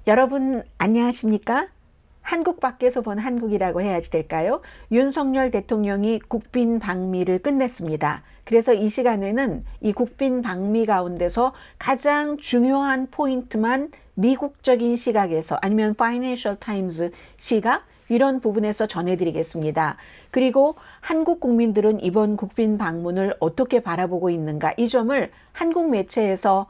여러분 안녕하십니까? 한국 밖에서 본 한국이라고 해야지 될까요? 윤석열 대통령이 국빈 방미를 끝냈습니다. 그래서 이 시간에는 이 국빈 방미 가운데서 가장 중요한 포인트만 미국적인 시각에서 아니면 파이낸셜 타임즈 시각 이런 부분에서 전해드리겠습니다. 그리고 한국 국민들은 이번 국빈 방문을 어떻게 바라보고 있는가 이 점을 한국 매체에서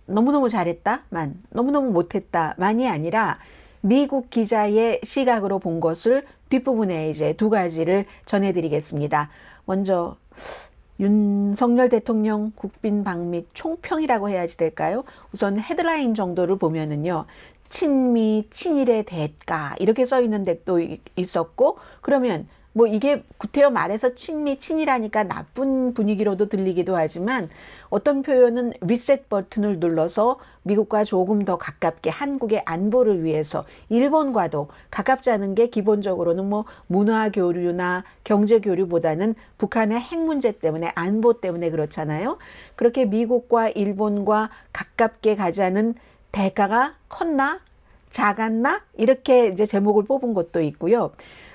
너무너무 잘했다만 너무너무 못했다만이 아니라 미국 기자의 시각으로 본 것을 뒷부분에 이제 두 가지를 전해드리겠습니다. 먼저 윤석열 대통령 국빈 방미 총평이라고 해야지 될까요? 우선 헤드라인 정도를 보면은요. 친미, 친일의 대가 이렇게 써 있는 데도 있었고 그러면 뭐 이게 구태여 말해서 친미, 친일하니까 나쁜 분위기로도 들리기도 하지만 어떤 표현은 리셋 버튼을 눌러서 미국과 조금 더 가깝게 한국의 안보를 위해서 일본과도 가깝지 않은 게 기본적으로는 뭐 문화 교류나 경제 교류보다는 북한의 핵 문제 때문에 안보 때문에 그렇잖아요. 그렇게 미국과 일본과 가깝게 가자는 대가가 컸나? 작았나? 이렇게 이제 제목을 뽑은 것도 있고요.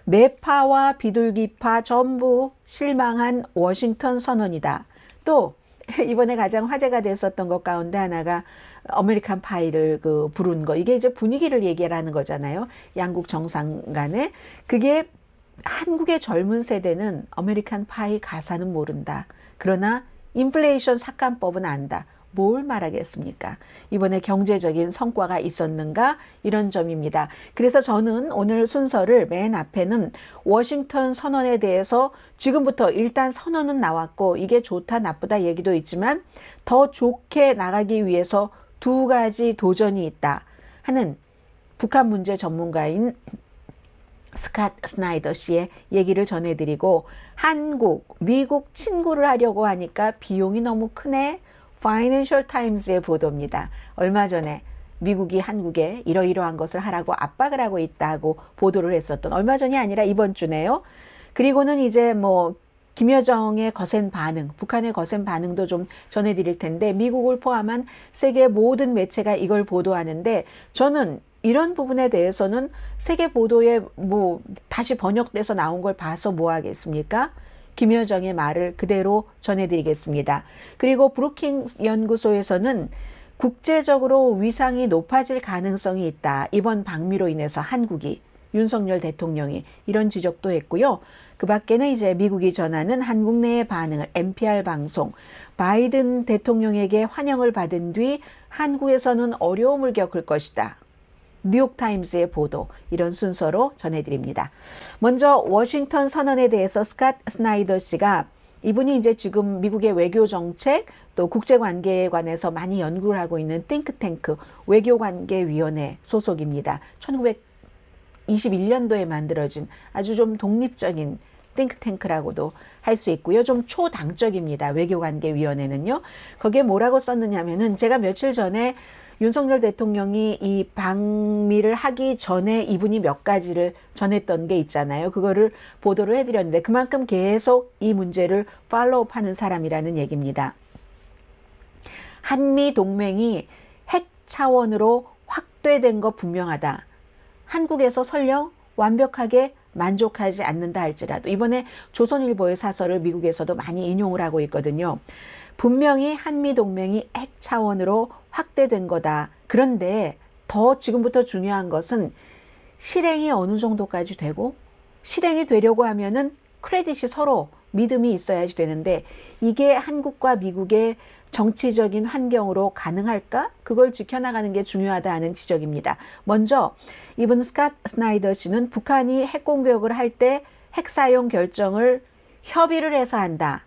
매파와 비둘기파 전부 실망한 워싱턴 선언이다. 또 이번에 가장 화제가 됐었던 것 가운데 하나가 아메리칸 파이를 부른 거. 이게 이제 분위기를 얘기하는 거잖아요. 양국 정상 간에. 그게 한국의 젊은 세대는 아메리칸 파이 가사는 모른다. 그러나 인플레이션 삭감법은 안다. 뭘 말하겠습니까? 이번에 경제적인 성과가 있었는가? 이런 점입니다. 그래서 저는 오늘 순서를 맨 앞에는 워싱턴 선언에 대해서 지금부터 일단 선언은 나왔고 이게 좋다 나쁘다 얘기도 있지만 더 좋게 나가기 위해서 두 가지 도전이 있다 하는 북한 문제 전문가인 스캇 스나이더 씨의 얘기를 전해드리고 한국, 미국 친구를 하려고 하니까 비용이 너무 크네. 파이낸셜 타임즈의 보도입니다. 얼마 전에 미국이 한국에 이러이러한 것을 하라고 압박을 하고 있다고 보도를 했었던 얼마 전이 아니라 이번 주네요. 그리고는 이제 뭐 김여정의 거센 반응, 북한의 거센 반응도 좀 전해드릴 텐데 미국을 포함한 세계 모든 매체가 이걸 보도하는데 저는 이런 부분에 대해서는 세계 보도에 뭐 다시 번역돼서 나온 걸 봐서 뭐 하겠습니까? 김여정의 말을 그대로 전해드리겠습니다. 그리고 브루킹스 연구소에서는 국제적으로 위상이 높아질 가능성이 있다. 이번 방미로 인해서 한국이 윤석열 대통령이 이런 지적도 했고요. 그 밖에는 이제 미국이 전하는 한국 내의 반응을 NPR 방송 바이든 대통령에게 환영을 받은 뒤 한국에서는 어려움을 겪을 것이다. 뉴욕타임스의 보도 이런 순서로 전해드립니다. 먼저 워싱턴 선언에 대해서 스캇 스나이더 씨가 이분이 이제 지금 미국의 외교정책 또 국제관계에 관해서 많이 연구를 하고 있는 띵크탱크 외교관계위원회 소속입니다. 1921년도에 만들어진 아주 좀 독립적인 띵크탱크라고도 할 수 있고요. 좀 초당적입니다. 외교관계위원회는요. 거기에 뭐라고 썼느냐면은 제가 며칠 전에 윤석열 대통령이 이 방미를 하기 전에 이분이 몇 가지를 전했던 게 있잖아요. 그거를 보도를 해드렸는데 그만큼 계속 이 문제를 팔로우하는 사람이라는 얘기입니다. 한미 동맹이 핵 차원으로 확대된 거 분명하다. 한국에서 설령 완벽하게 만족하지 않는다 할지라도 이번에 조선일보의 사설을 미국에서도 많이 인용을 하고 있거든요. 분명히 한미동맹이 핵 차원으로 확대된 거다. 그런데 더 지금부터 중요한 것은 실행이 어느 정도까지 되고 실행이 되려고 하면은 크레딧이 서로 믿음이 있어야지 되는데 이게 한국과 미국의 정치적인 환경으로 가능할까? 그걸 지켜나가는 게 중요하다 하는 지적입니다. 먼저 이분 스캇 스나이더 씨는 북한이 핵 공격을 할 때 핵 사용 결정을 협의를 해서 한다.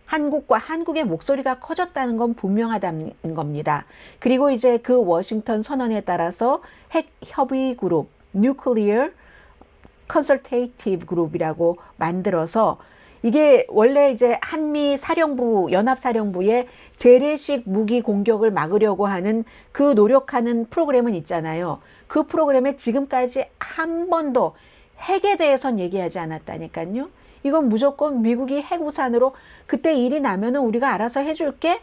한국의 목소리가 커졌다는 건 분명하다는 겁니다. 그리고 이제 그 워싱턴 선언에 따라서 핵 협의 그룹, Nuclear Consultative Group이라고 만들어서 이게 원래 이제 한미 사령부, 연합사령부의 재래식 무기 공격을 막으려고 하는 그 노력하는 프로그램은 있잖아요. 그 프로그램에 지금까지 한 번도 핵에 대해선 얘기하지 않았다니까요. 이건 무조건 미국이 핵우산으로 그때 일이 나면은 우리가 알아서 해줄게.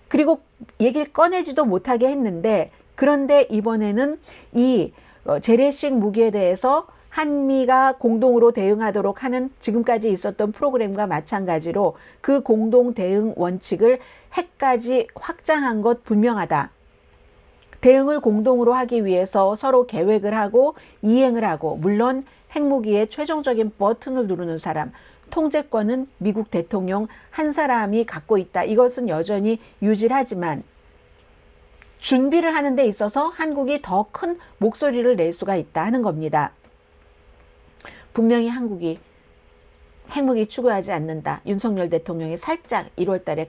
그리고 얘기를 꺼내지도 못하게 했는데 그런데 이번에는 이 재래식 무기에 대해서 한미가 공동으로 대응하도록 하는 지금까지 있었던 프로그램과 마찬가지로 그 공동 대응 원칙을 핵까지 확장한 것 분명하다. 대응을 공동으로 하기 위해서 서로 계획을 하고 이행을 하고, 물론 핵무기의 최종적인 버튼을 누르는 사람, 통제권은 미국 대통령 한 사람이 갖고 있다. 이것은 여전히 유질하지만 준비를 하는 데 있어서 한국이 더 큰 목소리를 낼 수가 있다 하는 겁니다. 분명히 한국이 핵무기 추구하지 않는다. 윤석열 대통령이 살짝 1월 달에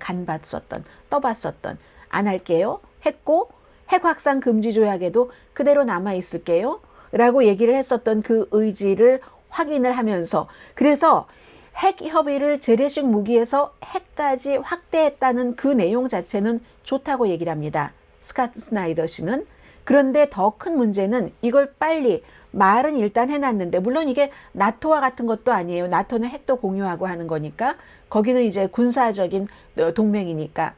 떠봤었던 안 할게요 했고, 핵 확산 금지 조약에도 그대로 남아 있을게요 라고 얘기를 했었던 그 의지를 확인을 하면서, 그래서 핵 협의를 재래식 무기에서 핵까지 확대했다는 그 내용 자체는 좋다고 얘기를 합니다. 스캇 스나이더 씨는. 그런데 더 큰 문제는 이걸 빨리 말은 일단 해놨는데, 물론 이게 나토와 같은 것도 아니에요. 나토는 핵도 공유하고 하는 거니까, 거기는 이제 군사적인 동맹이니까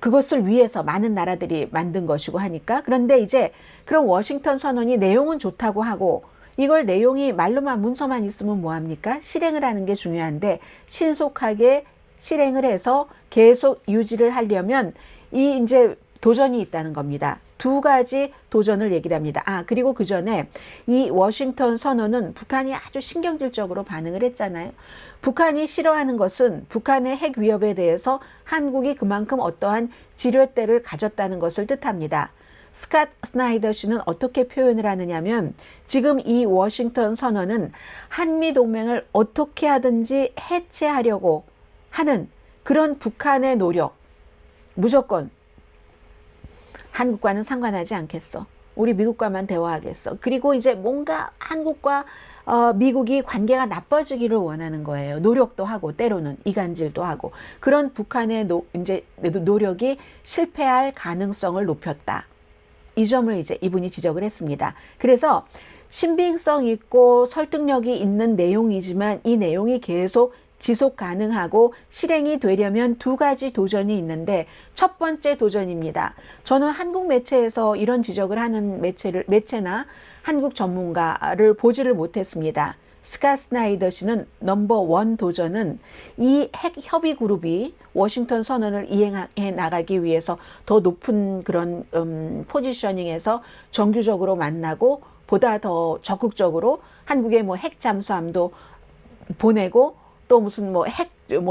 그것을 위해서 많은 나라들이 만든 것이고 하니까. 그런데 이제 그런 워싱턴 선언이 내용은 좋다고 하고, 이걸 내용이 말로만 문서만 있으면 뭐합니까? 실행을 하는 게 중요한데, 신속하게 실행을 해서 계속 유지를 하려면 이 이제 도전이 있다는 겁니다. 두 가지 도전을 얘기를 합니다. 그리고 그 전에 이 워싱턴 선언은 북한이 아주 신경질적으로 반응을 했잖아요. 북한이 싫어하는 것은 북한의 핵 위협에 대해서 한국이 그만큼 어떠한 지렛대를 가졌다는 것을 뜻합니다. 스캇 스나이더 씨는 어떻게 표현을 하느냐면, 지금 이 워싱턴 선언은 한미 동맹을 어떻게 하든지 해체하려고 하는 그런 북한의 노력, 무조건 한국과는 상관하지 않겠어. 우리 미국과만 대화하겠어. 그리고 이제 뭔가 한국과 미국이 관계가 나빠지기를 원하는 거예요. 노력도 하고 때로는 이간질도 하고. 그런 북한의 이제 노력이 실패할 가능성을 높였다. 이 점을 이제 이분이 지적을 했습니다. 그래서 신빙성 있고 설득력이 있는 내용이지만 이 내용이 계속 지속 가능하고 실행이 되려면 두 가지 도전이 있는데, 첫 번째 도전입니다. 저는 한국 매체에서 이런 지적을 하는 매체나 한국 전문가를 보지를 못했습니다. 스캇 스나이더 씨는 넘버1 도전은 이 핵 협의 그룹이 워싱턴 선언을 이행해 나가기 위해서 더 높은 그런 포지셔닝에서 정규적으로 만나고, 보다 더 적극적으로 한국의 뭐 핵 잠수함도 보내고, 또 무슨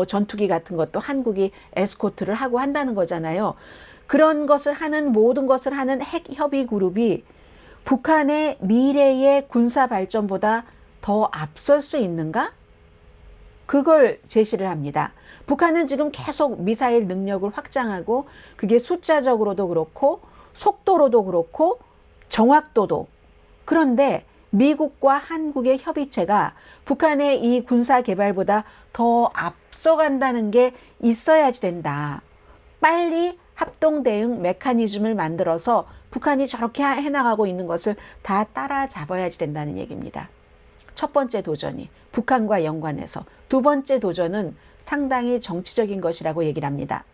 전투기 같은 것도 한국이 에스코트를 하고 한다는 거잖아요. 그런 것을 하는, 모든 것을 하는 핵 협의 그룹이 북한의 미래의 군사 발전보다 더 앞설 수 있는가? 그걸 제시를 합니다. 북한은 지금 계속 미사일 능력을 확장하고, 그게 숫자적으로도 그렇고 속도로도 그렇고 정확도도. 그런데 미국과 한국의 협의체가 북한의 이 군사 개발보다 더 앞서간다는 게 있어야지 된다. 빨리 합동 대응 메커니즘을 만들어서 북한이 저렇게 해나가고 있는 것을 다 따라잡아야지 된다는 얘기입니다. 첫 번째 도전이 북한과 연관해서, 두 번째 도전은 상당히 정치적인 것이라고 얘기를 합니다.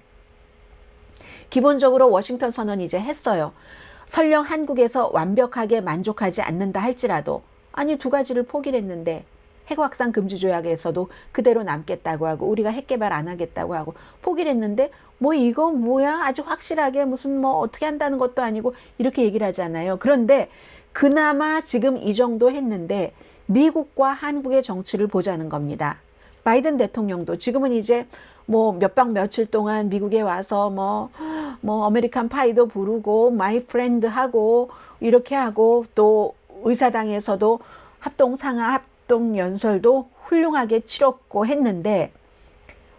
기본적으로 워싱턴 선언이 이제 했어요. 설령 한국에서 완벽하게 만족하지 않는다 할지라도, 아니 두 가지를 포기를 했는데 핵 확산 금지 조약에서도 그대로 남겠다고 하고, 우리가 핵 개발 안 하겠다고 하고 포기를 했는데, 뭐 이거 뭐야 아주 확실하게 무슨 뭐 어떻게 한다는 것도 아니고 이렇게 얘기를 하잖아요. 그런데 그나마 지금 이 정도 했는데 미국과 한국의 정치를 보자는 겁니다. 바이든 대통령도 지금은 이제 뭐 몇 박 며칠 동안 미국에 와서 뭐 아메리칸 파이도 부르고 마이 프렌드 하고 이렇게 하고, 또 의사당에서도 합동 연설도 훌륭하게 치렀고 했는데,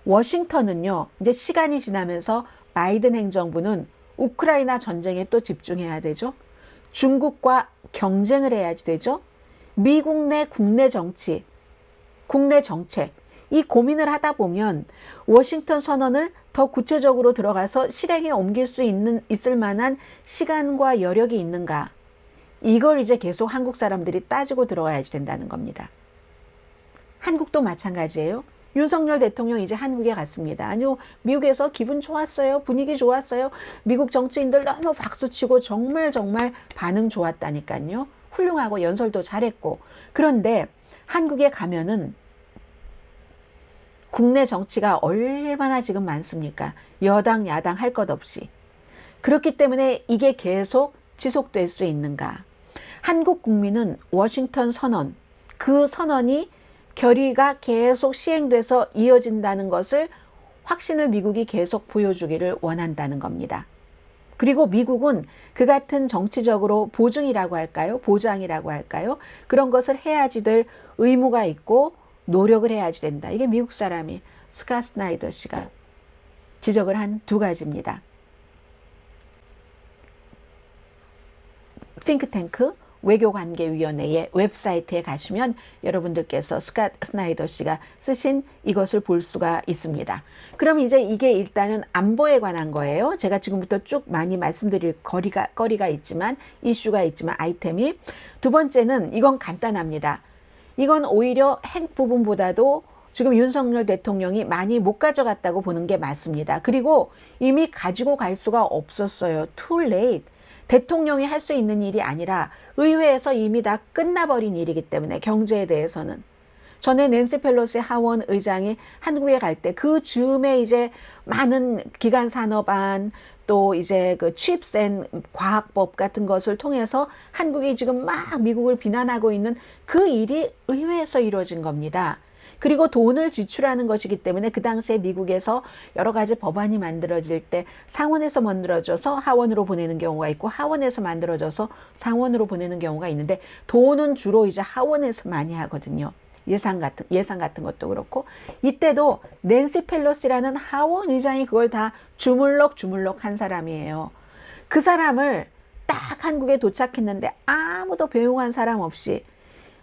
워싱턴은요 이제 시간이 지나면서 바이든 행정부는 우크라이나 전쟁에 또 집중해야 되죠. 중국과 경쟁을 해야지 되죠. 미국 내 국내 정치, 국내 정책, 이 고민을 하다 보면 워싱턴 선언을 더 구체적으로 들어가서 실행에 옮길 수 있을 만한 시간과 여력이 있는가, 이걸 이제 계속 한국 사람들이 따지고 들어와야지 된다는 겁니다. 한국도 마찬가지예요. 윤석열 대통령 이제 한국에 갔습니다. 아니요, 미국에서 기분 좋았어요. 분위기 좋았어요. 미국 정치인들 너무 박수치고 정말 반응 좋았다니까요. 훌륭하고 연설도 잘했고. 그런데 한국에 가면은 국내 정치가 얼마나 지금 많습니까? 여당, 야당 할 것 없이. 그렇기 때문에 이게 계속 지속될 수 있는가? 한국 국민은 워싱턴 선언, 그 선언이 결의가 계속 시행돼서 이어진다는 것을 확신을 미국이 계속 보여주기를 원한다는 겁니다. 그리고 미국은 그 같은 정치적으로 보증이라고 할까요? 보장이라고 할까요? 그런 것을 해야지 될 의무가 있고 노력을 해야지 된다. 이게 미국 사람이 스캇 스나이더 씨가 지적을 한 두 가지입니다. 싱크탱크 외교관계위원회의 웹사이트에 가시면 여러분들께서 스캇 스나이더 씨가 쓰신 이것을 볼 수가 있습니다. 그럼 이제 이게 일단은 안보에 관한 거예요. 제가 지금부터 쭉 많이 말씀드릴 거리가 있지만, 이슈가 있지만, 아이템이. 두 번째는 이건 간단합니다. 이건 오히려 핵 부분보다도 지금 윤석열 대통령이 많이 못 가져갔다고 보는 게 맞습니다. 그리고 이미 가지고 갈 수가 없었어요. Too late. 대통령이 할 수 있는 일이 아니라 의회에서 이미 다 끝나버린 일이기 때문에, 경제에 대해서는. 전에 낸시 펠로시 하원 의장이 한국에 갈 때 그 즈음에 이제 많은 기간 산업안, 또 이제 그 칩스 앤 과학법 같은 것을 통해서 한국이 지금 막 미국을 비난하고 있는 그 일이 의회에서 이루어진 겁니다. 그리고 돈을 지출하는 것이기 때문에 그 당시에 미국에서 여러 가지 법안이 만들어질 때 상원에서 만들어져서 하원으로 보내는 경우가 있고, 하원에서 만들어져서 상원으로 보내는 경우가 있는데, 돈은 주로 이제 하원에서 많이 하거든요. 예산 같은 것도 그렇고. 이때도 낸시 펠로시라는 하원 의장이 그걸 다 주물럭 한 사람이에요. 그 사람을 딱 한국에 도착했는데 아무도 배웅한 사람 없이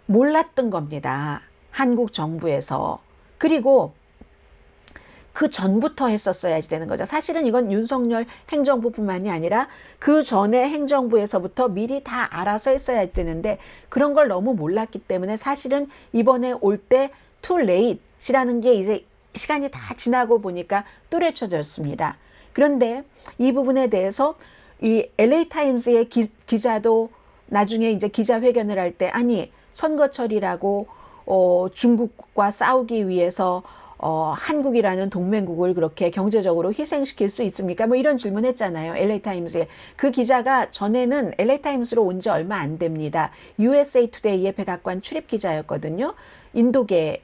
몰랐던 겁니다. 한국 정부에서. 그리고 그 전부터 했었어야지 되는 거죠. 사실은 이건 윤석열 행정부뿐만이 아니라 그 전에 행정부에서부터 미리 다 알아서 했어야 되는데, 그런 걸 너무 몰랐기 때문에 사실은 이번에 올 때 too late이라는 게 이제 시간이 다 지나고 보니까 뚜렷해졌습니다. 그런데 이 부분에 대해서 이 LA타임스의 기자도 나중에 이제 기자회견을 할 때, 아니 선거철이라고 중국과 싸우기 위해서 한국이라는 동맹국을 그렇게 경제적으로 희생시킬 수 있습니까? 뭐 이런 질문했잖아요. LA타임스에. 그 기자가 전에는 LA타임스로 온 지 얼마 안 됩니다. USA 투데이의 백악관 출입 기자였거든요. 인도계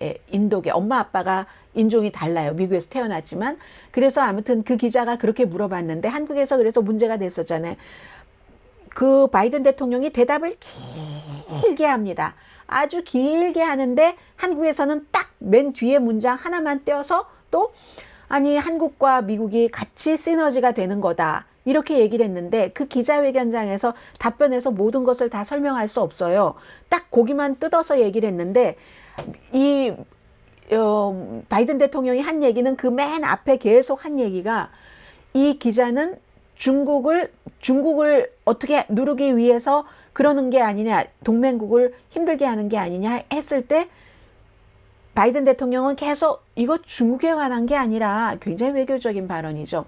엄마 아빠가 인종이 달라요. 미국에서 태어났지만. 그래서 아무튼 그 기자가 그렇게 물어봤는데, 한국에서 그래서 문제가 됐었잖아요. 그 바이든 대통령이 대답을 길게 합니다. 아주 길게 하는데 한국에서는 딱 맨 뒤에 문장 하나만 떼어서 또 아니 한국과 미국이 같이 시너지가 되는 거다, 이렇게 얘기를 했는데, 그 기자회견장에서 답변해서 모든 것을 다 설명할 수 없어요. 딱 거기만 뜯어서 얘기를 했는데, 이 바이든 대통령이 한 얘기는 그 맨 앞에 계속 한 얘기가, 이 기자는 중국을 어떻게 누르기 위해서 그러는 게 아니냐, 동맹국을 힘들게 하는 게 아니냐 했을 때, 바이든 대통령은 계속 이거 중국에 관한 게 아니라, 굉장히 외교적인 발언이죠.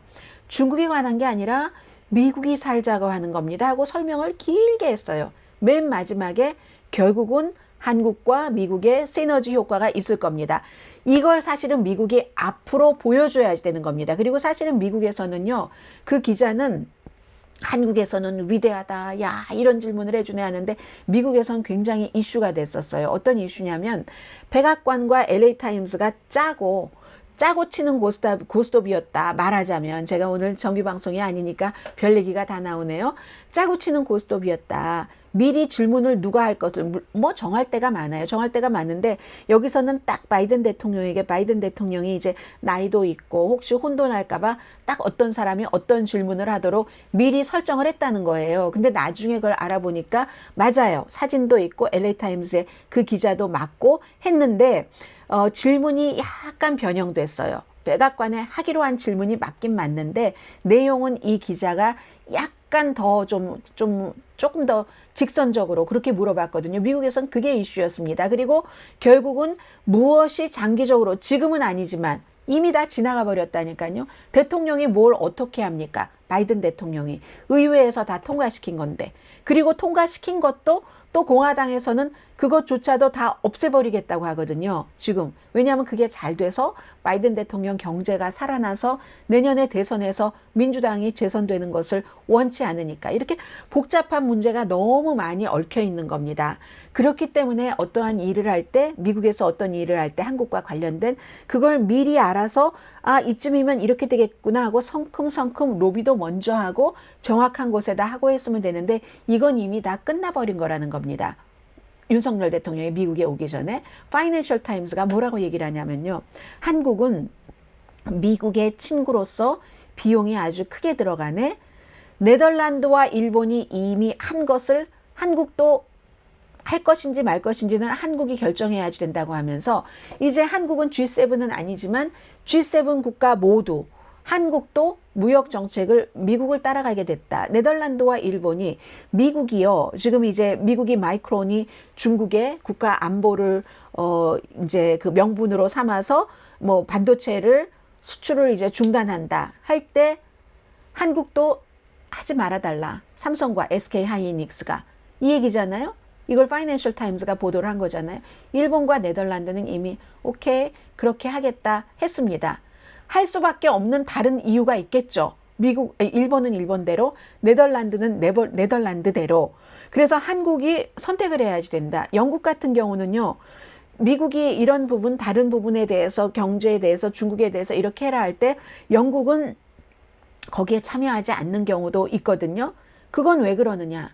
중국에 관한 게 아니라 미국이 살자고 하는 겁니다 하고 설명을 길게 했어요. 맨 마지막에 결국은 한국과 미국의 시너지 효과가 있을 겁니다. 이걸 사실은 미국이 앞으로 보여줘야 되는 겁니다. 그리고 사실은 미국에서는요, 그 기자는 한국에서는 위대하다, 야, 이런 질문을 해주네 하는데, 미국에서는 굉장히 이슈가 됐었어요. 어떤 이슈냐면, 백악관과 LA타임스가 짜고 치는 고스톱이었다. 말하자면, 제가 오늘 정규방송이 아니니까 별 얘기가 다 나오네요. 짜고 치는 고스톱이었다. 미리 질문을 누가 할 것을 뭐 정할 때가 많아요. 정할 때가 많은데, 여기서는 딱 바이든 대통령이 이제 나이도 있고 혹시 혼돈할까봐 딱 어떤 사람이 어떤 질문을 하도록 미리 설정을 했다는 거예요. 근데 나중에 그걸 알아보니까 맞아요. 사진도 있고 LA타임스의 그 기자도 맞고 했는데, 질문이 약간 변형됐어요. 백악관에 하기로 한 질문이 맞긴 맞는데, 내용은 이 기자가 약간 약간 더 조금 더 직선적으로 그렇게 물어봤거든요. 미국에선 그게 이슈였습니다. 그리고 결국은 무엇이 장기적으로, 지금은 아니지만 이미 다 지나가 버렸다니까요. 대통령이 뭘 어떻게 합니까? 바이든 대통령이 의회에서 다 통과시킨 건데, 그리고 통과시킨 것도 또 공화당에서는 그것조차도 다 없애버리겠다고 하거든요. 지금. 왜냐하면 그게 잘 돼서 바이든 대통령 경제가 살아나서 내년에 대선에서 민주당이 재선되는 것을 원치 않으니까. 이렇게 복잡한 문제가 너무 많이 얽혀 있는 겁니다. 그렇기 때문에 어떠한 일을 할 때, 미국에서 어떤 일을 할 때 한국과 관련된 그걸 미리 알아서 아, 이쯤이면 이렇게 되겠구나 하고 성큼성큼 로비도 먼저 하고 정확한 곳에다 하고 했으면 되는데, 이건 이미 다 끝나버린 거라는 겁니다. 윤석열 대통령이 미국에 오기 전에 파이낸셜 타임스가 뭐라고 얘기를 하냐면요. 한국은 미국의 친구로서 비용이 아주 크게 들어가네. 네덜란드와 일본이 이미 한 것을 한국도 할 것인지 말 것인지는 한국이 결정해야지 된다고 하면서, 이제 한국은 G7은 아니지만 G7 국가 모두 한국도 무역 정책을 미국을 따라가게 됐다. 네덜란드와 일본이, 미국이요. 지금 이제 미국이 마이크론이 중국의 국가 안보를 이제 그 명분으로 삼아서 뭐 반도체를 수출을 이제 중단한다 할 때 한국도 하지 말아달라. 삼성과 SK 하이닉스가 이 얘기잖아요. 이걸 파이낸셜 타임스가 보도를 한 거잖아요. 일본과 네덜란드는 이미 오케이 그렇게 하겠다 했습니다. 할 수밖에 없는 다른 이유가 있겠죠. 일본은 일본대로, 네덜란드는 네덜란드대로. 그래서 한국이 선택을 해야지 된다. 영국 같은 경우는요. 미국이 이런 부분, 다른 부분에 대해서, 경제에 대해서, 중국에 대해서 이렇게 해라 할 때 영국은 거기에 참여하지 않는 경우도 있거든요. 그건 왜 그러느냐?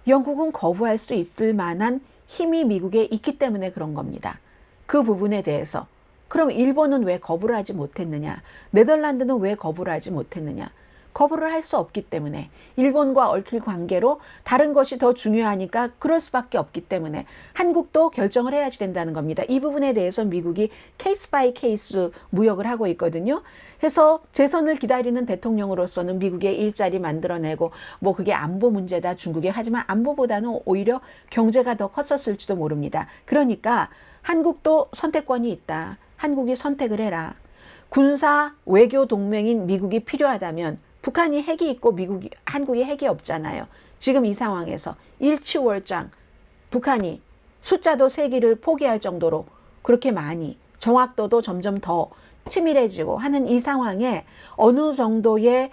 영국은 거부할 수 있을 만한 힘이 미국에 있기 때문에 그런 겁니다. 그 부분에 대해서. 그럼 일본은 왜 거부를 하지 못했느냐? 네덜란드는 왜 거부를 하지 못했느냐? 거부를 할 수 없기 때문에, 일본과 얽힐 관계로 다른 것이 더 중요하니까 그럴 수밖에 없기 때문에 한국도 결정을 해야지 된다는 겁니다. 이 부분에 대해서 미국이 케이스 바이 케이스 무역을 하고 있거든요. 그래서 재선을 기다리는 대통령으로서는 미국의 일자리 만들어내고 뭐 그게 안보 문제다 중국에, 하지만 안보보다는 오히려 경제가 더 컸었을지도 모릅니다. 그러니까 한국도 선택권이 있다. 한국이 선택을 해라. 군사 외교 동맹인 미국이 필요하다면, 북한이 핵이 있고 한국이 핵이 없잖아요. 지금 이 상황에서 일치월장, 북한이 숫자도 세기를 포기할 정도로 그렇게 많이, 정확도도 점점 더 치밀해지고 하는 이 상황에 어느 정도의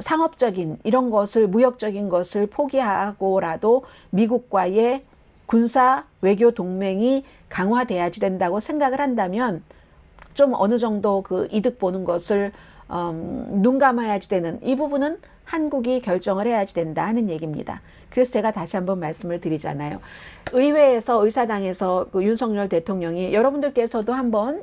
상업적인 이런 것을, 무역적인 것을 포기하고라도 미국과의 군사 외교 동맹이 강화돼야지 된다고 생각을 한다면, 좀 어느 정도 그 이득 보는 것을 눈 감아야지 되는 이 부분은 한국이 결정을 해야지 된다 하는 얘기입니다. 그래서 제가 다시 한번 말씀을 드리잖아요. 의회에서, 의사당에서 그 윤석열 대통령이, 여러분들께서도 한번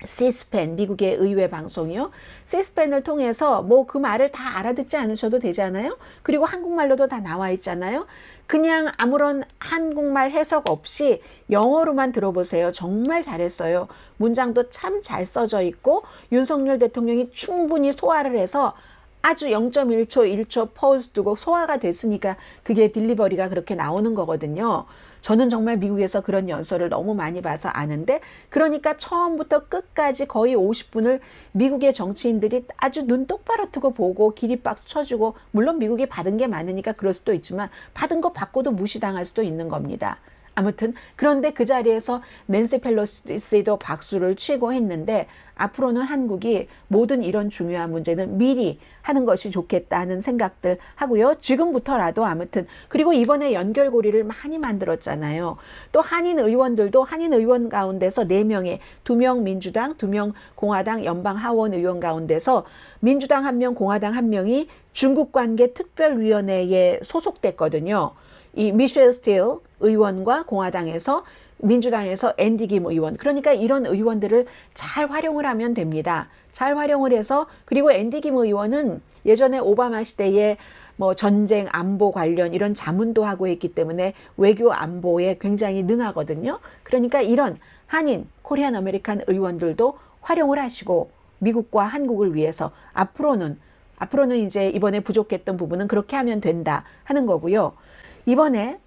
시스펜, 미국의 의회 방송이요. 시스펜을 통해서 뭐 그 말을 다 알아듣지 않으셔도 되잖아요. 그리고 한국말로도 다 나와 있잖아요. 그냥 아무런 한국말 해석 없이 영어로만 들어보세요. 정말 잘했어요. 문장도 참 잘 써져 있고 윤석열 대통령이 충분히 소화를 해서 아주 0.1초, 1초 퍼즈 두고 소화가 됐으니까 그게 딜리버리가 그렇게 나오는 거거든요. 저는 정말 미국에서 그런 연설을 너무 많이 봐서 아는데, 그러니까 처음부터 끝까지 거의 50분을 미국의 정치인들이 아주 눈 똑바로 뜨고 보고 기립박수 쳐주고, 물론 미국이 받은 게 많으니까 그럴 수도 있지만 받은 거 받고도 무시당할 수도 있는 겁니다. 아무튼 그런데 그 자리에서 낸시 펠로시도 박수를 치고 했는데, 앞으로는 한국이 모든 이런 중요한 문제는 미리 하는 것이 좋겠다는 생각들 하고요. 지금부터라도 아무튼. 그리고 이번에 연결고리를 많이 만들었잖아요. 또 한인 의원들도, 한인 의원 가운데서 4명에 2명 민주당, 2명 공화당 연방 하원 의원 가운데서 민주당 1명, 공화당 1명이 중국관계 특별위원회에 소속됐거든요. 이 미셸 스틸 의원과 공화당에서, 민주당에서 앤디 김 의원. 그러니까 이런 의원들을 잘 활용을 하면 됩니다. 잘 활용을 해서, 그리고 앤디 김 의원은 예전에 오바마 시대에 뭐 전쟁 안보 관련 이런 자문도 하고 있기 때문에 외교 안보에 굉장히 능하거든요. 그러니까 이런 한인, 코리안 아메리칸 의원들도 활용을 하시고 미국과 한국을 위해서 앞으로는 앞으로는 이제 이번에 부족했던 부분은 그렇게 하면 된다 하는 거고요. 이번에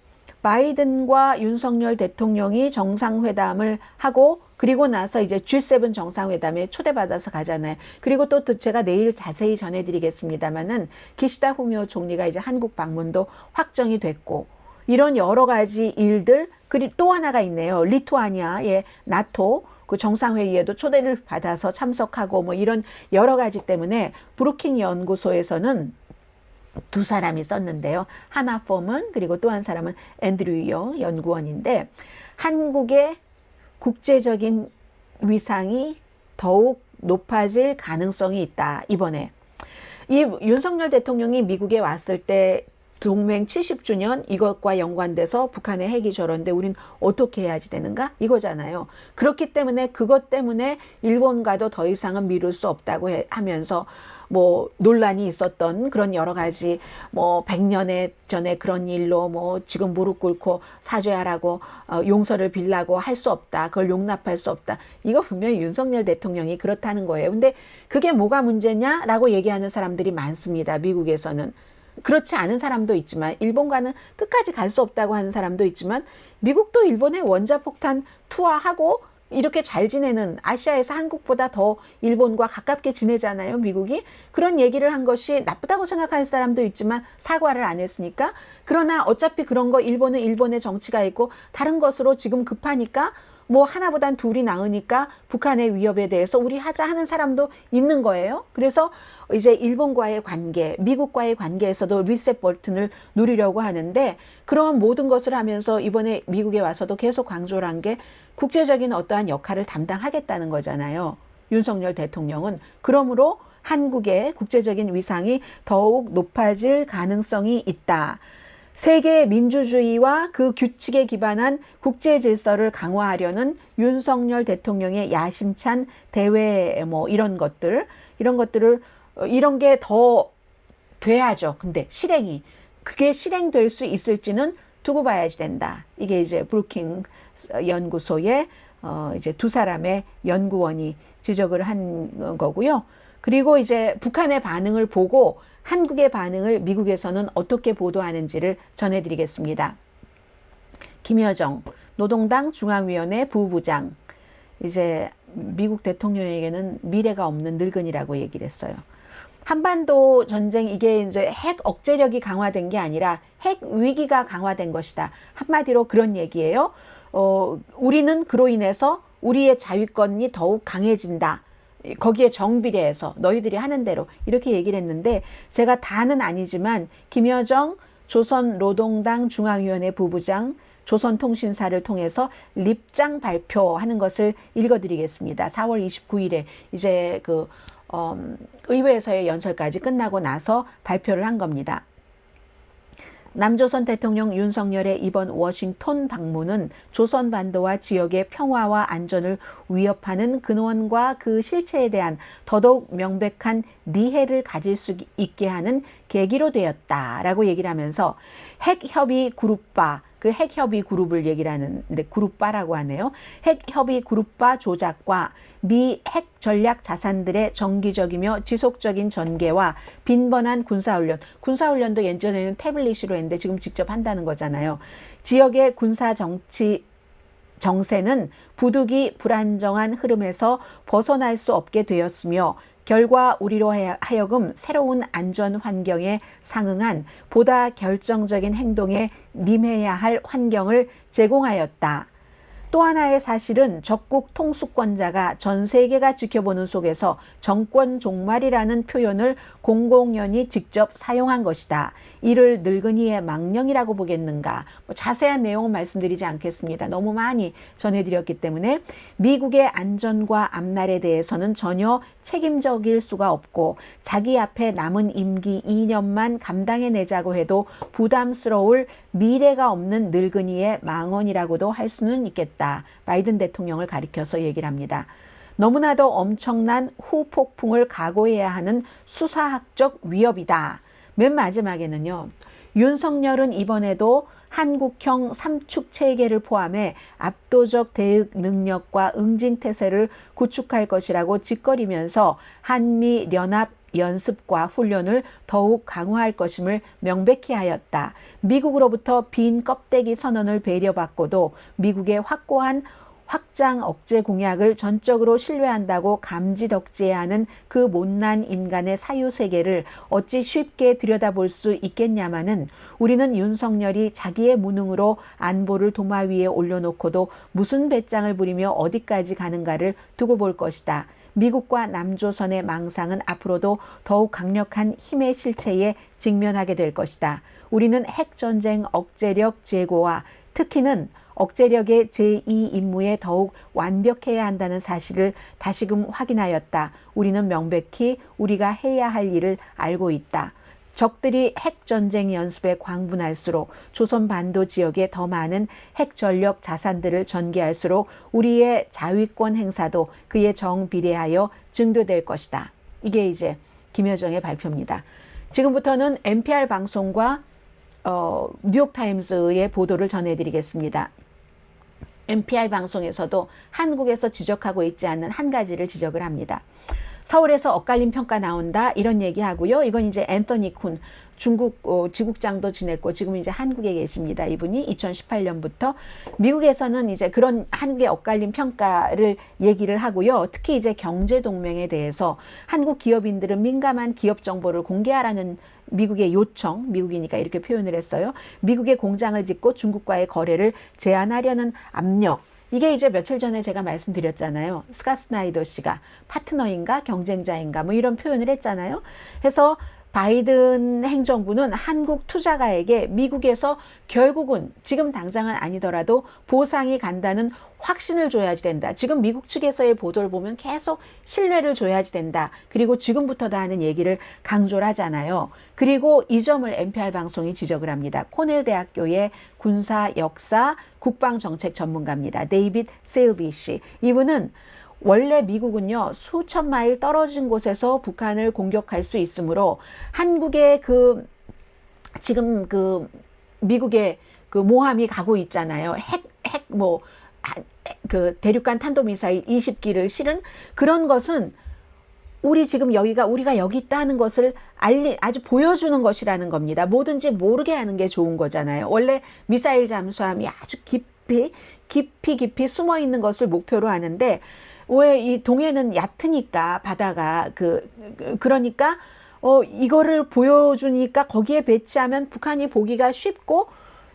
바이든과 윤석열 대통령이 정상회담을 하고 그리고 나서 이제 G7 정상회담에 초대받아서 가잖아요. 그리고 또 제가 내일 자세히 전해드리겠습니다마는 기시다 후미오 총리가 이제 한국 방문도 확정이 됐고 이런 여러 가지 일들 그리고 또 하나가 있네요. 리투아니아의 나토 그 정상회의에도 초대를 받아서 참석하고 뭐 이런 여러 가지 때문에 브루킹 연구소에서는 두 사람이 썼는데요. 하나 포먼 그리고 또 한 사람은 앤드류 여 연구원인데 한국의 국제적인 위상이 더욱 높아질 가능성이 있다. 이번에 이 윤석열 대통령이 미국에 왔을 때 동맹 70주년 이것과 연관돼서 북한의 핵이 저런데 우린 어떻게 해야지 되는가? 이거잖아요. 그렇기 때문에 그것 때문에 일본과도 더 이상은 미룰 수 없다고 하면서 뭐 논란이 있었던 그런 여러 가지 뭐 100년 전에 그런 일로 뭐 지금 무릎 꿇고 사죄하라고 용서를 빌라고 할 수 없다. 그걸 용납할 수 없다. 이거 분명히 윤석열 대통령이 그렇다는 거예요. 근데 그게 뭐가 문제냐라고 얘기하는 사람들이 많습니다. 미국에서는. 그렇지 않은 사람도 있지만 일본과는 끝까지 갈 수 없다고 하는 사람도 있지만 미국도 일본의 원자폭탄 투하하고 이렇게 잘 지내는 아시아에서 한국보다 더 일본과 가깝게 지내잖아요. 미국이. 그런 얘기를 한 것이 나쁘다고 생각하는 사람도 있지만 사과를 안 했으니까. 그러나 어차피 그런 거 일본은 일본의 정치가 있고 다른 것으로 지금 급하니까 뭐 하나보단 둘이 나으니까 북한의 위협에 대해서 우리 하자 하는 사람도 있는 거예요. 그래서 이제 일본과의 관계, 미국과의 관계에서도 리셋 버튼을 누리려고 하는데 그런 모든 것을 하면서 이번에 미국에 와서도 계속 강조를 한 게 국제적인 어떠한 역할을 담당하겠다는 거잖아요. 윤석열 대통령은. 그러므로 한국의 국제적인 위상이 더욱 높아질 가능성이 있다. 세계 민주주의와 그 규칙에 기반한 국제 질서를 강화하려는 윤석열 대통령의 야심찬 대외 뭐 이런 것들을 이런 게 더 돼야죠. 근데 그게 실행될 수 있을지는 두고 봐야지 된다. 이게 이제 브루킹 연구소의 이제 두 사람의 연구원이 지적을 한 거고요. 그리고 이제 북한의 반응을 보고 한국의 반응을 미국에서는 어떻게 보도하는지를 전해드리겠습니다. 김여정 노동당 중앙위원회 부부장 이제 미국 대통령에게는 미래가 없는 늙은이라고 얘기를 했어요. 한반도 전쟁 이게 이제 핵 억제력이 강화된 게 아니라 핵 위기가 강화된 것이다. 한마디로 그런 얘기예요. 우리는 그로 인해서 우리의 자위권이 더욱 강해진다. 거기에 정비례해서 너희들이 하는 대로 이렇게 얘기를 했는데 제가 다는 아니지만 김여정 조선노동당 중앙위원회 부부장 조선통신사를 통해서 립장 발표하는 것을 읽어드리겠습니다. 4월 29일에 이제 의회에서의 연설까지 끝나고 나서 발표를 한 겁니다. 남조선 대통령 윤석열의 이번 워싱턴 방문은 조선반도와 지역의 평화와 안전을 위협하는 근원과 그 실체에 대한 더더욱 명백한 리해를 가질 수 있게 하는 계기로 되었다라고 얘기를 하면서 핵협의 그룹바 그 핵협의 그룹을 얘기를 하는데 그룹바라고 하네요. 핵협의 그룹바 조작과 미 핵 전략 자산들의 정기적이며 지속적인 전개와 빈번한 군사훈련도 예전에는 태블릿으로 했는데 지금 직접 한다는 거잖아요. 지역의 군사 정치 정세는 부득이 불안정한 흐름에서 벗어날 수 없게 되었으며 결과 우리로 하여금 새로운 안전 환경에 상응한 보다 결정적인 행동에 임해야 할 환경을 제공하였다. 또 하나의 사실은 적국 통수권자가 전 세계가 지켜보는 속에서 정권 종말이라는 표현을 공공연히 직접 사용한 것이다. 이를 늙은이의 망령이라고 보겠는가? 자세한 내용은 말씀드리지 않겠습니다. 너무 많이 전해드렸기 때문에 미국의 안전과 앞날에 대해서는 전혀 책임적일 수가 없고 자기 앞에 남은 임기 2년만 감당해내자고 해도 부담스러울 미래가 없는 늙은이의 망언이라고도 할 수는 있겠다. 바이든 대통령을 가리켜서 얘기를 합니다. 너무나도 엄청난 후폭풍을 각오해야 하는 수사학적 위협이다. 맨 마지막에는요. 윤석열은 이번에도 한국형 삼축 체계를 포함해 압도적 대응 능력과 응징태세를 구축할 것이라고 짓거리면서 한미 연합 연습과 훈련을 더욱 강화할 것임을 명백히 하였다. 미국으로부터 빈 껍데기 선언을 배려받고도 미국의 확고한 확장 억제 공약을 전적으로 신뢰한다고 감지덕지해하는 그 못난 인간의 사유세계를 어찌 쉽게 들여다볼 수 있겠냐마는 우리는 윤석열이 자기의 무능으로 안보를 도마 위에 올려놓고도 무슨 배짱을 부리며 어디까지 가는가를 두고 볼 것이다. 미국과 남조선의 망상은 앞으로도 더욱 강력한 힘의 실체에 직면하게 될 것이다. 우리는 핵전쟁 억제력 제고와 특히는 억제력의 제2 임무에 더욱 완벽해야 한다는 사실을 다시금 확인하였다. 우리는 명백히 우리가 해야 할 일을 알고 있다. 적들이 핵전쟁 연습에 광분할수록 조선 반도 지역에 더 많은 핵전력 자산들을 전개할수록 우리의 자위권 행사도 그에 정비례하여 증대될 것이다. 이게 이제 김여정의 발표입니다. 지금부터는 NPR 방송과 뉴욕타임스의 보도를 전해드리겠습니다. NPR 방송에서도 한국에서 지적하고 있지 않는 한 가지를 지적을 합니다. 서울에서 엇갈린 평가 나온다 이런 얘기하고요. 이건 이제 앤서니 쿤 중국 지국장도 지냈고 지금 이제 한국에 계십니다. 이분이 2018년부터 미국에서는 이제 그런 한국의 엇갈린 평가를 얘기를 하고요. 특히 이제 경제 동맹에 대해서 한국 기업인들은 민감한 기업 정보를 공개하라는 미국의 요청, 미국이니까 이렇게 표현을 했어요. 미국의 공장을 짓고 중국과의 거래를 제한하려는 압력. 이게 이제 며칠 전에 제가 말씀드렸잖아요. 스캇 스나이더 씨가 파트너인가 경쟁자인가 뭐 이런 표현을 했잖아요. 해서 바이든 행정부는 한국 투자가에게 미국에서 결국은 지금 당장은 아니더라도 보상이 간다는 확신을 줘야지 된다. 지금 미국 측에서의 보도를 보면 계속 신뢰를 줘야지 된다. 그리고 지금부터다 하는 얘기를 강조를 하잖아요. 그리고 이 점을 NPR 방송이 지적을 합니다. 코넬 대학교의 군사 역사 국방정책 전문가입니다. 데이빗 세일비 씨. 이분은 원래 미국은요 수천 마일 떨어진 곳에서 북한을 공격할 수 있으므로 한국의 지금 미국의 모함이 가고 있잖아요. 대륙간 탄도미사일 20기를 실은 그런 것은 우리가 여기 있다는 것을 아주 보여주는 것이라는 겁니다. 뭐든지 모르게 하는 게 좋은 거잖아요. 원래 미사일 잠수함이 아주 깊이 숨어 있는 것을 목표로 하는데 왜 이 동해는 얕으니까 바다가 그러니까 이거를 보여주니까 거기에 배치하면 북한이 보기가 쉽고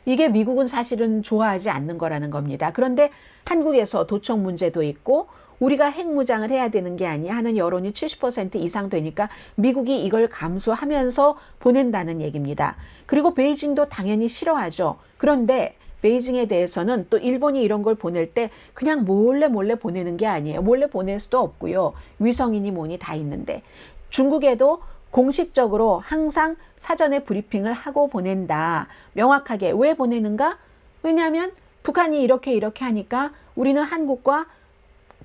이게 미국은 사실은 좋아하지 않는 거라는 겁니다. 그런데 한국에서 도청 문제도 있고 우리가 핵무장을 해야 되는 게 아니야 하는 여론이 70% 이상 되니까 미국이 이걸 감수하면서 보낸다는 얘기입니다. 그리고 베이징도 당연히 싫어하죠. 그런데 베이징에 대해서는 또 일본이 이런 걸 보낼 때 그냥 몰래 보내는 게 아니에요. 몰래 보낼 수도 없고요. 위성이니 뭐니 다 있는데 중국에도 공식적으로 항상 사전에 브리핑을 하고 보낸다. 명확하게 왜 보내는가? 왜냐하면 북한이 이렇게 하니까 우리는 한국과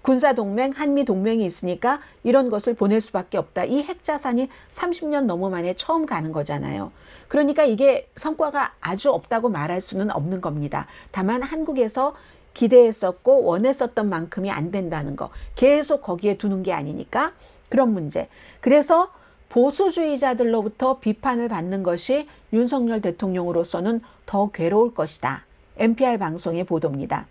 군사동맹, 한미동맹이 있으니까 이런 것을 보낼 수밖에 없다. 이 핵자산이 30년 넘어 만에 처음 가는 거잖아요. 그러니까 이게 성과가 아주 없다고 말할 수는 없는 겁니다. 다만 한국에서 기대했었고 원했었던 만큼이 안 된다는 거. 계속 거기에 두는 게 아니니까 그런 문제. 그래서 보수주의자들로부터 비판을 받는 것이 윤석열 대통령으로서는 더 괴로울 것이다. NPR 방송의 보도입니다.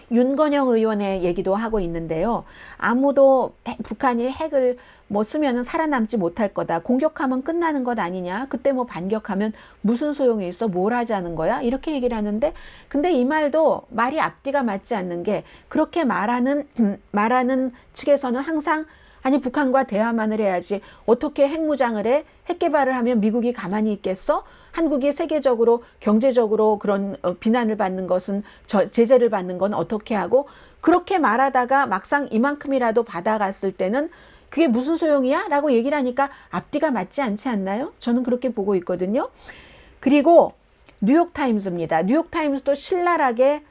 윤건영 의원의 얘기도 하고 있는데요. 아무도 북한이 핵을 쓰면은 살아남지 못할 거다. 공격하면 끝나는 것 아니냐. 그때 반격하면 무슨 소용이 있어? 뭘 하자는 거야? 이렇게 얘기를 하는데 근데 이 말도 말이 앞뒤가 맞지 않는 게 그렇게 말하는 측에서는 항상 아니 북한과 대화만을 해야지 어떻게 핵무장을 해? 핵 개발을 하면 미국이 가만히 있겠어? 한국이 세계적으로 경제적으로 그런 비난을 받는 것은 제재를 받는 건 어떻게 하고 그렇게 말하다가 막상 이만큼이라도 받아갔을 때는 그게 무슨 소용이야? 라고 얘기를 하니까 앞뒤가 맞지 않지 않나요? 저는 그렇게 보고 있거든요. 그리고 뉴욕타임스입니다. 뉴욕타임스도 신랄하게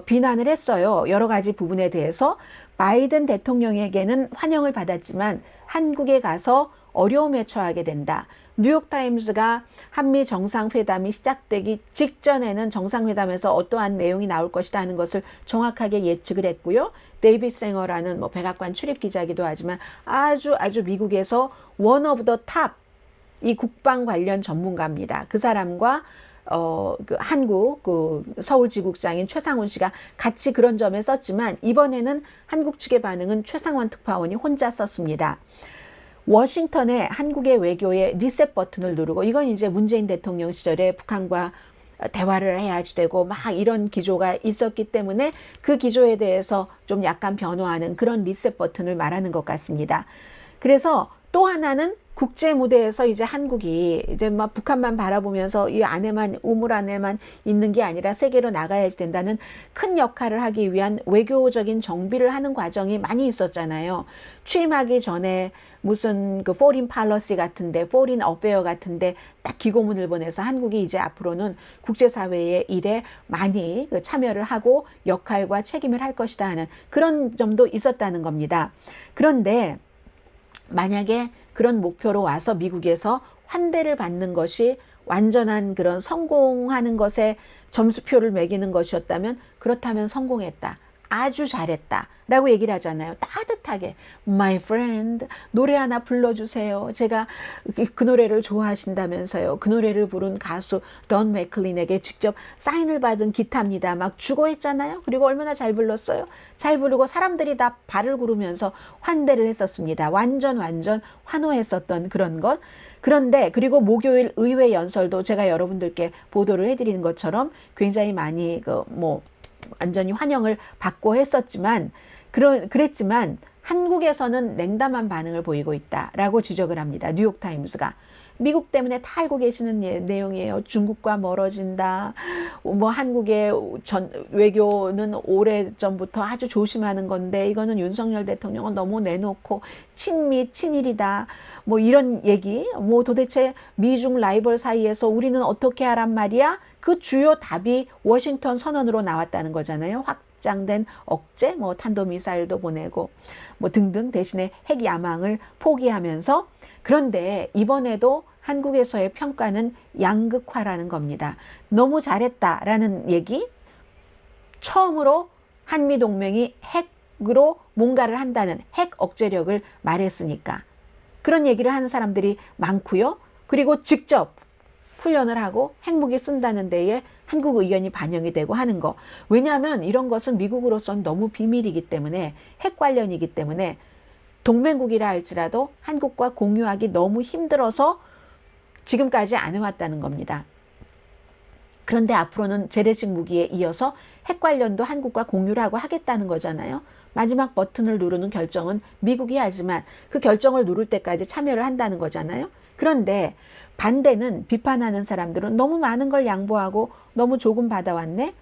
비난을 했어요. 여러 가지 부분에 대해서 바이든 대통령에게는 환영을 받았지만 한국에 가서 어려움에 처하게 된다. 뉴욕타임스가 한미 정상회담이 시작되기 직전에는 정상회담에서 어떠한 내용이 나올 것이다 하는 것을 정확하게 예측을 했고요. 데이빗 생어라는 뭐 백악관 출입 기자이기도 하지만 아주 미국에서 원 오브 더 탑 이 국방 관련 전문가입니다. 그 사람과 그 한국 그 서울지국장인 최상원 씨가 같이 그런 점에 썼지만 이번에는 한국 측의 반응은 최상원 특파원이 혼자 썼습니다. 워싱턴에 한국의 외교의 리셋 버튼을 누르고, 이건 이제 문재인 대통령 시절에 북한과 대화를 해야지 되고 막 이런 기조가 있었기 때문에 그 기조에 대해서 좀 약간 변화하는 그런 리셋 버튼을 말하는 것 같습니다. 그래서 또 하나는 국제 무대에서 이제 한국이 이제 막 북한만 바라보면서 이 안에만, 우물 안에만 있는 게 아니라 세계로 나가야 된다는 큰 역할을 하기 위한 외교적인 정비를 하는 과정이 많이 있었잖아요. 취임하기 전에 무슨 그 포린 팔러시 같은데, 포린 어페어 같은데 딱 기고문을 보내서 한국이 이제 앞으로는 국제사회의 일에 많이 참여를 하고 역할과 책임을 할 것이다 하는 그런 점도 있었다는 겁니다. 그런데 만약에 그런 목표로 와서 미국에서 환대를 받는 것이 완전한 그런 성공하는 것에 점수표를 매기는 것이었다면, 그렇다면 성공했다, 아주 잘했다 라고 얘기를 하잖아요. 따뜻하게 My friend 노래 하나 불러주세요. 제가 그 노래를 좋아하신다면서요. 그 노래를 부른 가수 던 맥클린에게 직접 사인을 받은 기타입니다. 막 주고 했잖아요. 그리고 얼마나 잘 불렀어요. 잘 부르고 사람들이 다 발을 구르면서 환대를 했었습니다. 완전 환호했었던 그런 것. 그런데 그리고 목요일 의회 연설도 제가 여러분들께 보도를 해드리는 것처럼 굉장히 많이 완전히 환영을 받고 했었지만, 그랬지만 한국에서는 냉담한 반응을 보이고 있다라고 지적을 합니다. 뉴욕타임스가. 미국 때문에 다 알고 계시는 내용이에요. 중국과 멀어진다. 한국의 외교는 오래전부터 아주 조심하는 건데 이거는 윤석열 대통령은 너무 내놓고 친미, 친일이다. 이런 얘기. 도대체 미중 라이벌 사이에서 우리는 어떻게 하란 말이야? 그 주요 답이 워싱턴 선언으로 나왔다는 거잖아요. 확장된 억제, 탄도미사일도 보내고 등등, 대신에 핵 야망을 포기하면서. 그런데 이번에도 한국에서의 평가는 양극화라는 겁니다. 너무 잘했다라는 얘기, 처음으로 한미동맹이 핵으로 뭔가를 한다는 핵 억제력을 말했으니까 그런 얘기를 하는 사람들이 많고요. 그리고 직접 훈련을 하고 핵무기 쓴다는 데에 한국 의견이 반영이 되고 하는 거. 왜냐하면 이런 것은 미국으로서는 너무 비밀이기 때문에, 핵 관련이기 때문에 동맹국이라 할지라도 한국과 공유하기 너무 힘들어서 지금까지 안 해왔다는 겁니다. 그런데 앞으로는 재래식 무기에 이어서 핵 관련도 한국과 공유를 하고 하겠다는 거잖아요. 마지막 버튼을 누르는 결정은 미국이 하지만 그 결정을 누를 때까지 참여를 한다는 거잖아요. 그런데 반대는, 비판하는 사람들은 너무 많은 걸 양보하고 너무 조금 받아왔네.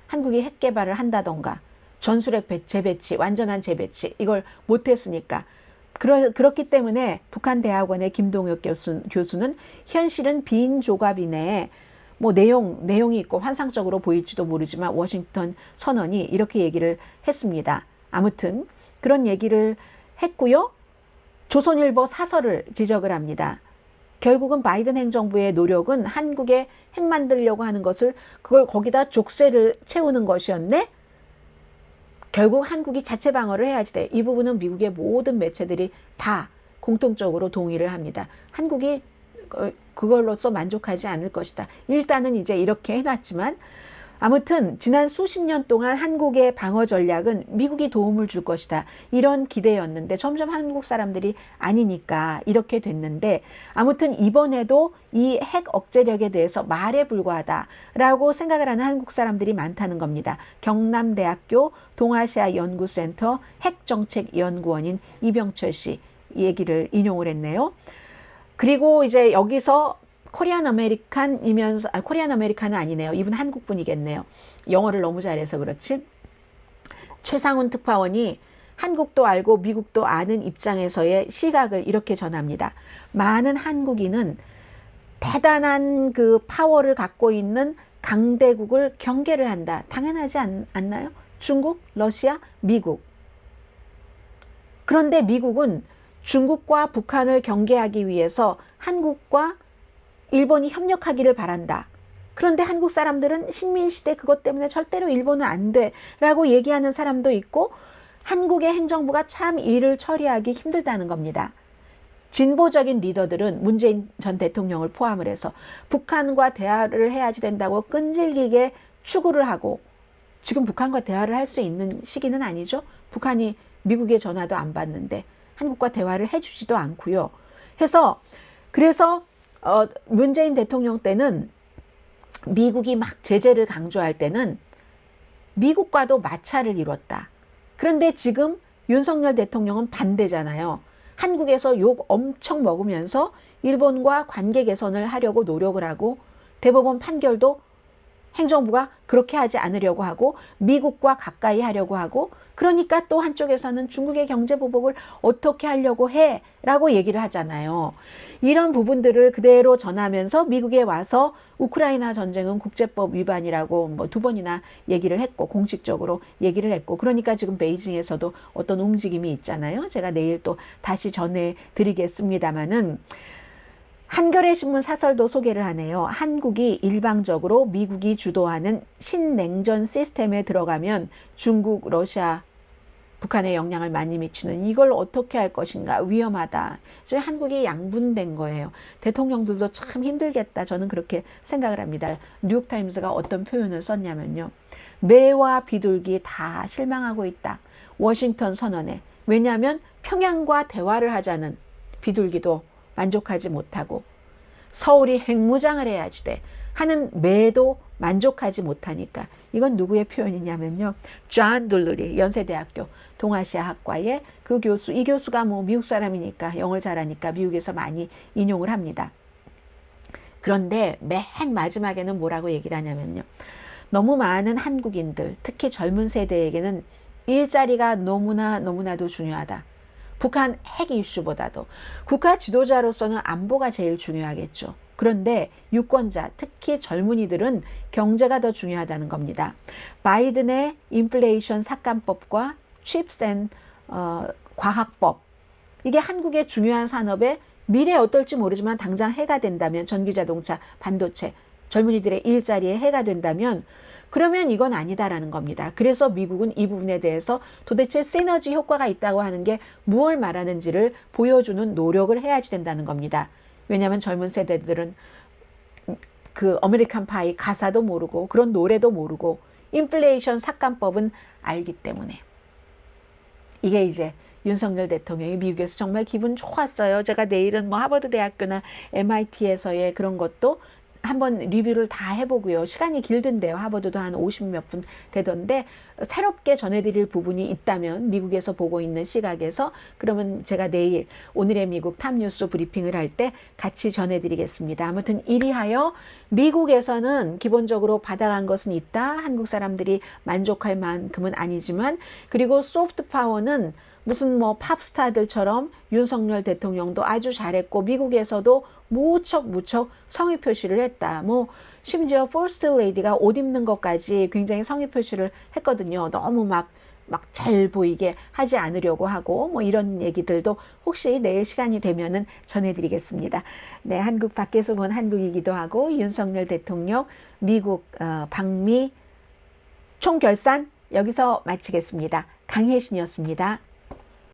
한국이 핵 개발을 한다던가 전술핵 재배치, 완전한 재배치 이걸 못했으니까. 그렇기 때문에 북한대학원의 김동혁 교수는 현실은 빈 조각이네. 내용이 있고 환상적으로 보일지도 모르지만 워싱턴 선언이 이렇게 얘기를 했습니다. 아무튼 그런 얘기를 했고요. 조선일보 사설을 지적을 합니다. 결국은 바이든 행정부의 노력은 한국에 핵 만들려고 하는 것을, 그걸 거기다 족쇄를 채우는 것이었네. 결국 한국이 자체 방어를 해야지 돼. 이 부분은 미국의 모든 매체들이 다 공통적으로 동의를 합니다. 한국이 그걸로써 만족하지 않을 것이다. 일단은 이제 이렇게 해놨지만, 아무튼 지난 수십 년 동안 한국의 방어 전략은 미국이 도움을 줄 것이다, 이런 기대였는데 점점 한국 사람들이 아니니까 이렇게 됐는데, 아무튼 이번에도 이 핵 억제력에 대해서 말에 불과하다라고 생각을 하는 한국 사람들이 많다는 겁니다. 경남대학교 동아시아 연구센터 핵정책연구원인 이병철 씨 얘기를 인용을 했네요. 그리고 이제 여기서 코리안 아메리칸이면서, 코리안 아메리칸은 아니네요. 이분 한국 분이겠네요. 영어를 너무 잘해서 그렇지. 최상훈 특파원이 한국도 알고 미국도 아는 입장에서의 시각을 이렇게 전합니다. 많은 한국인은 대단한 그 파워를 갖고 있는 강대국을 경계를 한다. 당연하지 않나요? 중국, 러시아, 미국. 그런데 미국은 중국과 북한을 경계하기 위해서 한국과 일본이 협력하기를 바란다. 그런데 한국 사람들은 식민시대 그것 때문에 절대로 일본은 안 돼 라고 얘기하는 사람도 있고, 한국의 행정부가 참 일을 처리하기 힘들다는 겁니다. 진보적인 리더들은 문재인 전 대통령을 포함을 해서 북한과 대화를 해야지 된다고 끈질기게 추구를 하고, 지금 북한과 대화를 할 수 있는 시기는 아니죠. 북한이 미국의 전화도 안 받는데 한국과 대화를 해주지도 않고요. 그래서 문재인 대통령 때는 미국이 막 제재를 강조할 때는 미국과도 마찰을 이뤘다. 그런데 지금 윤석열 대통령은 반대잖아요. 한국에서 욕 엄청 먹으면서 일본과 관계 개선을 하려고 노력을 하고, 대법원 판결도 행정부가 그렇게 하지 않으려고 하고 미국과 가까이 하려고 하고, 그러니까 또 한쪽에서는 중국의 경제 보복을 어떻게 하려고 해 라고 얘기를 하잖아요. 이런 부분들을 그대로 전하면서 미국에 와서 우크라이나 전쟁은 국제법 위반이라고 뭐 2번이나 얘기를 했고, 공식적으로 얘기를 했고, 그러니까 지금 베이징에서도 어떤 움직임이 있잖아요. 제가 내일 또 다시 전해드리겠습니다마는, 한겨레 신문 사설도 소개를 하네요. 한국이 일방적으로 미국이 주도하는 신냉전 시스템에 들어가면 중국, 러시아, 북한에 영향을 많이 미치는, 이걸 어떻게 할 것인가, 위험하다. 이제 한국이 양분된 거예요. 대통령들도 참 힘들겠다. 저는 그렇게 생각을 합니다. 뉴욕타임스가 어떤 표현을 썼냐면요. 매와 비둘기 다 실망하고 있다. 워싱턴 선언에. 왜냐하면 평양과 대화를 하자는 비둘기도 만족하지 못하고, 서울이 핵무장을 해야지 돼 하는 매도 만족하지 못하니까. 이건 누구의 표현이냐면요. 존 둘루리 연세대학교 동아시아학과의 그 교수, 이 교수가 뭐 미국 사람이니까, 영어를 잘하니까 미국에서 많이 인용을 합니다. 그런데 맨 마지막에는 뭐라고 얘기를 하냐면요. 너무 많은 한국인들, 특히 젊은 세대에게는 일자리가 너무나도 중요하다. 북한 핵 이슈보다도 국가 지도자로서는 안보가 제일 중요하겠죠. 그런데 유권자, 특히 젊은이들은 경제가 더 중요하다는 겁니다. 바이든의 인플레이션 삭감법과 칩스 앤 과학법, 이게 한국의 중요한 산업에 미래에 어떨지 모르지만 당장 해가 된다면, 전기자동차, 반도체, 젊은이들의 일자리에 해가 된다면, 그러면 이건 아니다라는 겁니다. 그래서 미국은 이 부분에 대해서 도대체 시너지 효과가 있다고 하는 게 무엇을 말하는지를 보여주는 노력을 해야지 된다는 겁니다. 왜냐하면 젊은 세대들은 그 아메리칸 파이 가사도 모르고 그런 노래도 모르고 인플레이션 삭감법은 알기 때문에. 이게 이제 윤석열 대통령이 미국에서 정말 기분 좋았어요. 제가 내일은 뭐 하버드 대학교나 MIT에서의 그런 것도 한번 리뷰를 다 해보고요. 시간이 길던데요. 하버드도 한 50몇 분 되던데, 새롭게 전해드릴 부분이 있다면 미국에서 보고 있는 시각에서, 그러면 제가 내일 오늘의 미국 탑뉴스 브리핑을 할 때 같이 전해드리겠습니다. 아무튼 이리하여 미국에서는 기본적으로 받아간 것은 있다. 한국 사람들이 만족할 만큼은 아니지만, 그리고 소프트 파워는 무슨 뭐 팝스타들처럼 윤석열 대통령도 아주 잘했고, 미국에서도 무척 성의 표시를 했다. 뭐 심지어 퍼스트 레이디가 옷 입는 것까지 굉장히 성의 표시를 했거든요. 너무 막 잘 보이게 하지 않으려고 하고, 뭐 이런 얘기들도 혹시 내일 시간이 되면은 전해드리겠습니다. 네, 한국 밖에서 본 한국이기도 하고, 윤석열 대통령 미국 방미 총결산 여기서 마치겠습니다. 강혜신이었습니다.